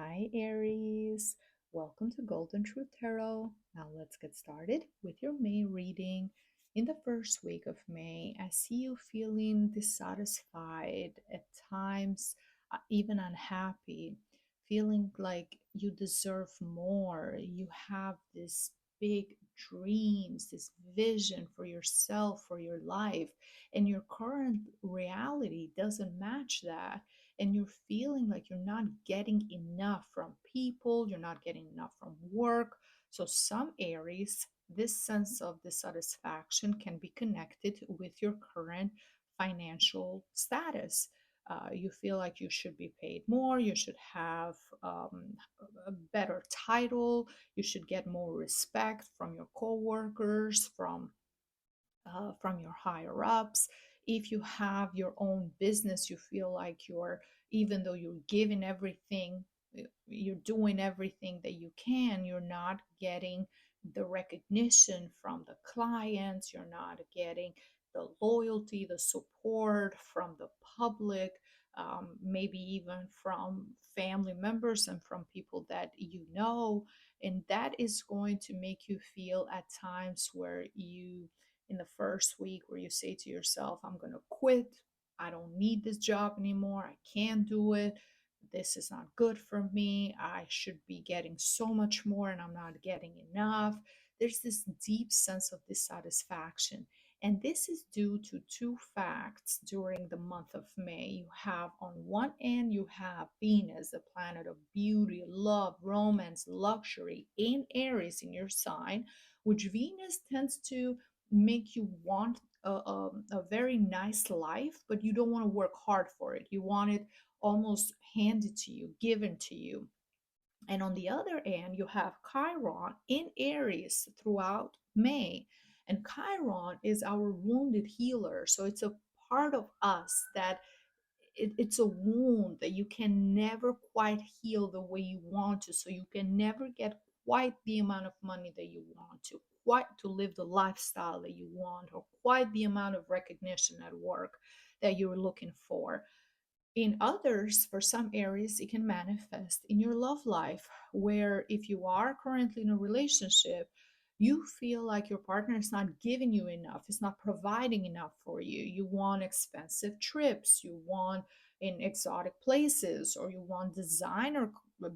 Hi, Aries. Welcome to Golden Truth Tarot. Now, let's get started with your May reading. In the first week of May, I see you feeling dissatisfied, at times, even unhappy, feeling like you deserve more. You have this big dreams, this vision for yourself, for your life, and your current reality doesn't match that, and you're feeling like you're not getting enough from people, you're not getting enough from work. So, some Aries, this sense of dissatisfaction can be connected with your current financial status. You feel like you should be paid more, you should have a better title, you should get more respect from your coworkers, from your higher ups. If you have your own business, you feel like even though you're giving everything, you're doing everything that you can, you're not getting the recognition from the clients, you're not getting the loyalty, the support from the public, maybe even from family members and from people that you know. And that is going to make you feel at times where you in the first week where you say to yourself, I'm going to quit. I don't need this job anymore. I can't do it. This is not good for me. I should be getting so much more and I'm not getting enough. There's this deep sense of dissatisfaction. And this is due to two facts during the month of May. You have, on one end, you have Venus, the planet of beauty, love, romance, luxury, in Aries in your sign, which Venus tends to make you want a very nice life, but you don't want to work hard for it. You want it almost handed to you, given to you. And on the other end, you have Chiron in Aries throughout May. And Chiron is our wounded healer. So it's a part of us that it's a wound that you can never quite heal the way you want to. So you can never get quite the amount of money that you want to, quite to live the lifestyle that you want, or quite the amount of recognition at work that you're looking for. In others, for some Aries, it can manifest in your love life, where if you are currently in a relationship, you feel like your partner is not giving you enough, it's not providing enough for you. You want expensive trips, you want in exotic places, or you want designer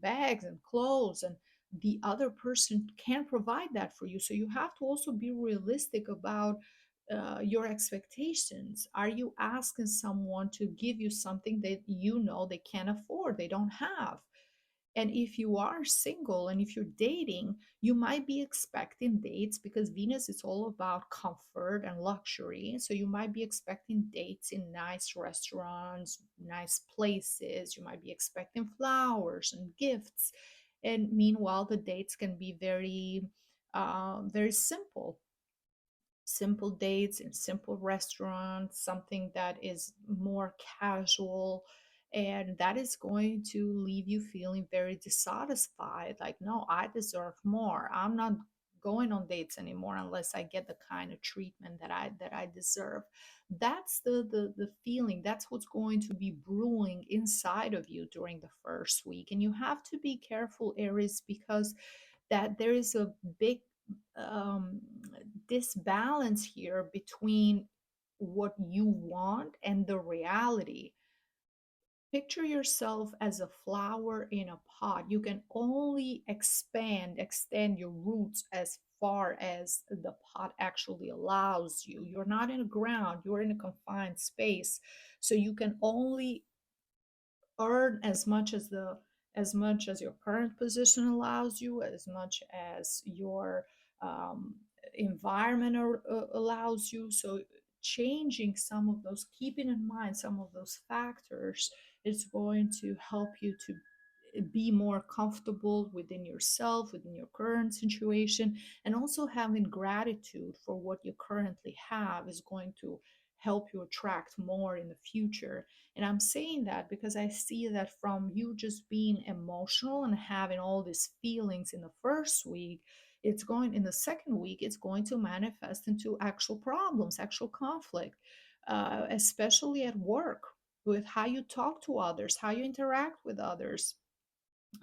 bags and clothes, and the other person can't provide that for you. So you have to also be realistic about your expectations. Are you asking someone to give you something that you know they can't afford, they don't have? And if you are single and if you're dating, you might be expecting dates, because Venus is all about comfort and luxury. So you might be expecting dates in nice restaurants, nice places. You might be expecting flowers and gifts. And meanwhile, the dates can be very simple dates in simple restaurants, something that is more casual. And that is going to leave you feeling very dissatisfied. Like, no, I deserve more. I'm not going on dates anymore unless I get the kind of treatment that I deserve. That's the feeling. That's what's going to be brewing inside of you during the first week. And you have to be careful, Aries, because that there is a big um, disbalance here between what you want and the reality. Picture yourself as a flower in a pot. You can only extend your roots as far as the pot actually allows you. You're not in the ground, you're in a confined space. So you can only earn as much as your current position allows you, as much as your um, environment allows you. So changing some of those, keeping in mind some of those factors, is going to help you to be more comfortable within yourself, within your current situation. And also having gratitude for what you currently have is going to help you attract more in the future. And I'm saying that because I see that from you just being emotional and having all these feelings in the first week, it's going in the second week, it's going to manifest into actual problems, actual conflict, especially at work, with how you talk to others, how you interact with others.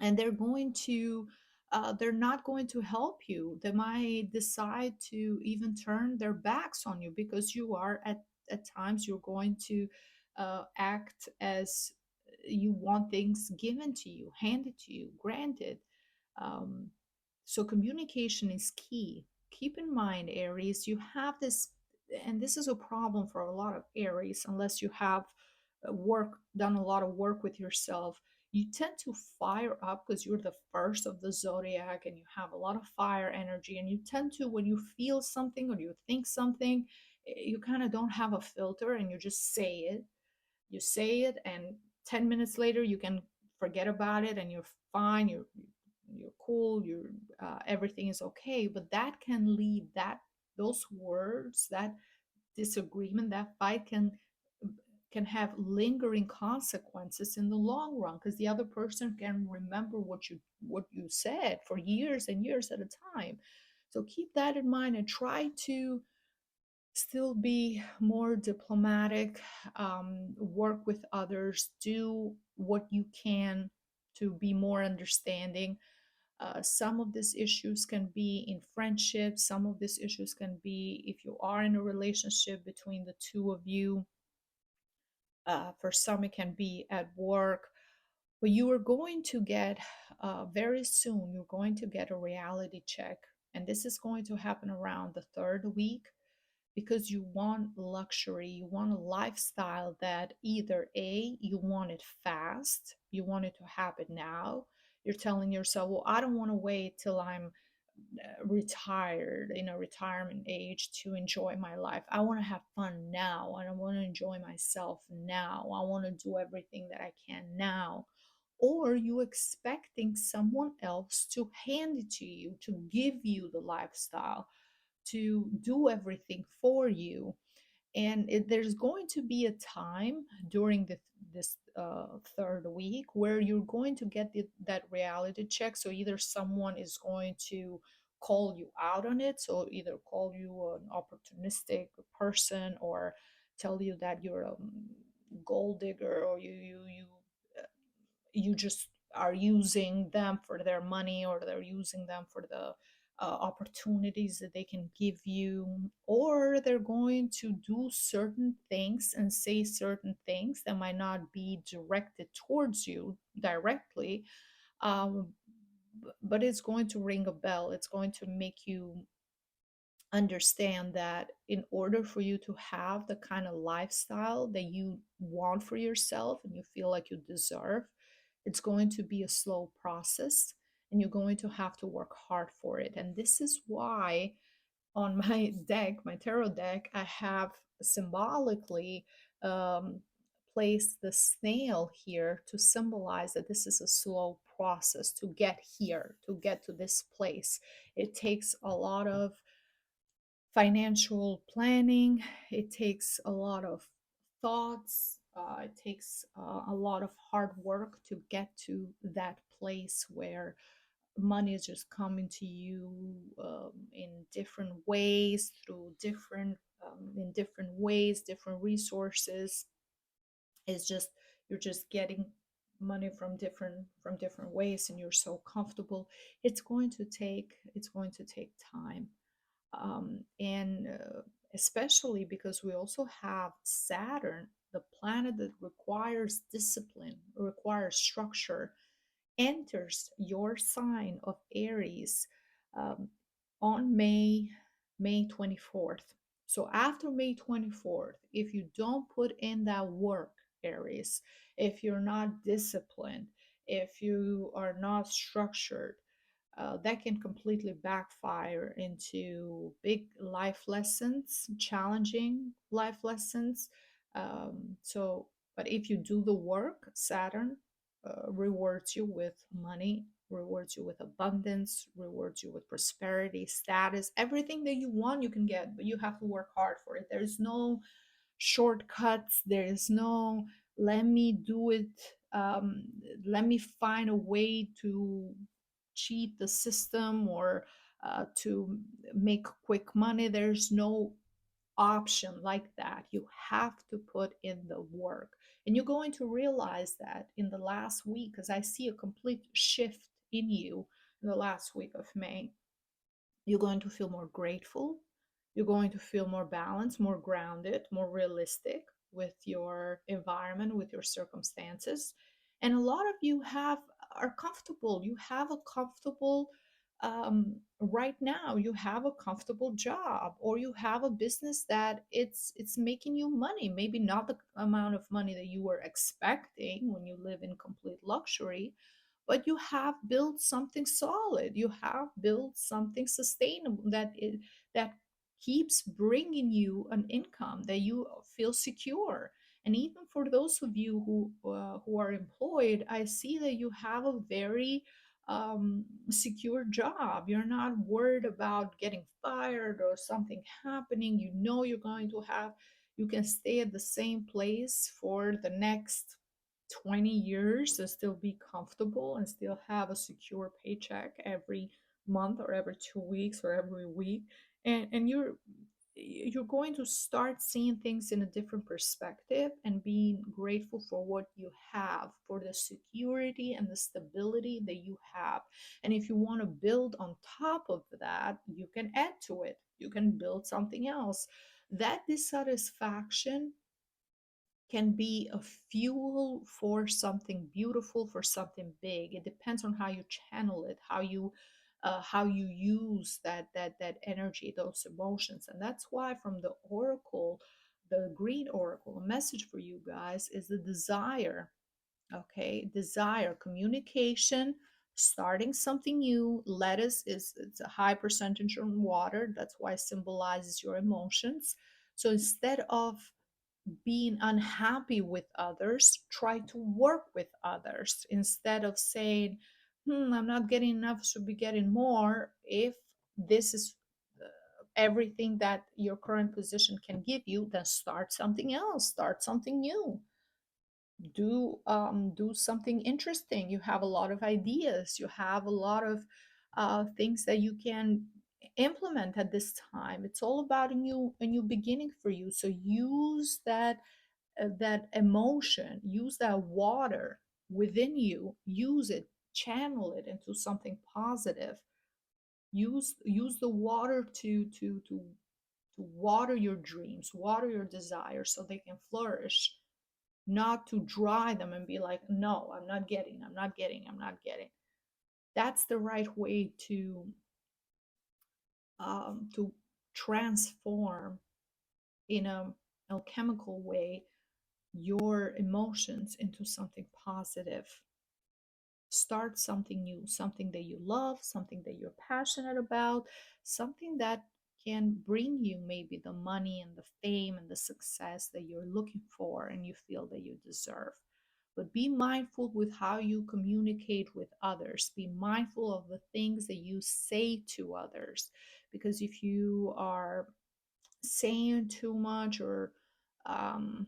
and they're not going to help you. They might decide to even turn their backs on you because you are at times you're going to act as you want things given to you, handed to you, granted. um, so communication is key. Keep in mind, Aries, you have this, and this is a problem for a lot of Aries, unless you have done a lot of work with yourself. You tend to fire up because you're the first of the zodiac and you have a lot of fire energy. And you tend to, when you feel something or you think something, you kind of don't have a filter and you just say it. You say it, and 10 minutes later, you can forget about it and you're fine. You're cool. Everything is okay. But that can lead those words, that disagreement, that fight can have lingering consequences in the long run because the other person can remember what you said for years and years at a time. So keep that in mind and try to still be more diplomatic, work with others, do what you can to be more understanding. Some of these issues can be in friendship, some of these issues can be if you are in a relationship between the two of you. For some, it can be at work. But you are going to get, very soon, you're going to get a reality check. And this is going to happen around the third week because you want luxury, you want a lifestyle that either A, you want it fast, you want it to happen now. You're telling yourself, well, I don't want to wait till I'm retired, in a retirement age, to enjoy my life. I want to have fun now and I want to enjoy myself now. I want to do everything that I can now. Or you expecting someone else to hand it to you, to give you the lifestyle, to do everything for you. And there's going to be a time during this third week where you're going to get that reality check. So either someone is going to call you out on it, so either call you an opportunistic person or tell you that you're a gold digger, or you just are using them for their money, or they're using them for the opportunities that they can give you, or they're going to do certain things and say certain things that might not be directed towards you directly, um, but it's going to ring a bell. It's going to make you understand that in order for you to have the kind of lifestyle that you want for yourself and you feel like you deserve, it's going to be a slow process and you're going to have to work hard for it. And this is why on my deck, my tarot deck, I have symbolically um, placed the snail here to symbolize that this is a slow process to get here, to get to this place. It takes a lot of financial planning, it takes a lot of thoughts, it takes a lot of hard work to get to that place where money is just coming to you in different ways, through different in different ways, different resources. It's just, you're just getting money from different ways and you're so comfortable. It's going to take time, and especially because we also have Saturn, the planet that requires discipline, requires structure, enters your sign of Aries um, on May 24th. So after May 24th, if you don't put in that work, Aries, if you're not disciplined, if you are not structured, that can completely backfire into big life lessons, challenging life lessons. But if you do the work, Saturn rewards you with money, rewards you with abundance, rewards you with prosperity, status, everything that you want, you can get, but you have to work hard for it. There's no shortcuts. There is no, let me do it, um, let me find a way to cheat the system or to make quick money. There's no option like that. You have to put in the work. And you're going to realize that in the last week, because I see a complete shift in you in the last week of May. You're going to feel more grateful. You're going to feel more balanced, more grounded, more realistic with your environment, with your circumstances. And a lot of you have are comfortable. You have a comfortable right now. You have a comfortable job, or you have a business that it's making you money. Maybe not the amount of money that you were expecting when you live in complete luxury, but you have built something solid. You have built something sustainable that keeps bringing you an income that you feel secure. And even for those of you who are employed, I see that you have a very secure job. You're not worried about getting fired or something happening. You know you're going to have, you can stay at the same place for the next 20 years and still be comfortable and still have a secure paycheck every month or every 2 weeks or every week. And you're going to start seeing things in a different perspective and being grateful for what you have, for the security and the stability that you have. And if you want to build on top of that, you can add to it. You can build something else. That dissatisfaction can be a fuel for something beautiful, for something big. It depends on how you channel it, how you use that energy, those emotions. And that's why from the oracle, the green oracle, a message for you guys is the desire. Okay, desire, communication, starting something new. Lettuce is, it's a high percentage on water. That's why it symbolizes your emotions. So instead of being unhappy with others, try to work with others instead of saying, I'm not getting enough, should be getting more. If this is everything that your current position can give you, then start something else, start something new, do something interesting. You have a lot of ideas, you have a lot of things that you can implement at this time. It's all about a new beginning for you. So use that emotion, use that water within you, use it, channel it into something positive. Use the water to water your dreams, water your desires so they can flourish, not to dry them and be like, no, I'm not getting. That's the right way to transform in a alchemical way your emotions into something positive. Start something new, something that you love, something that you're passionate about, something that can bring you maybe the money and the fame and the success that you're looking for and you feel that you deserve. But be mindful with how you communicate with others. Be mindful of the things that you say to others. Because if you are saying too much, or um,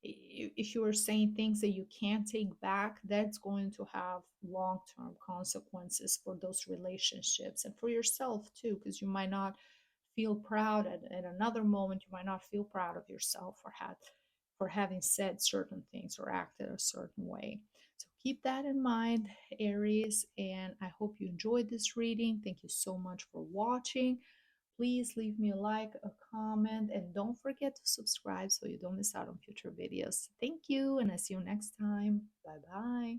if you are saying things that you can't take back, that's going to have long-term consequences for those relationships and for yourself too, because you might not feel proud at another moment. You might not feel proud of yourself for having said certain things or acted a certain way. So keep that in mind, Aries, and I hope you enjoyed this reading. Thank you so much for watching. Please leave me a like, a comment, and don't forget to subscribe so you don't miss out on future videos. Thank you, and I see you next time. Bye bye.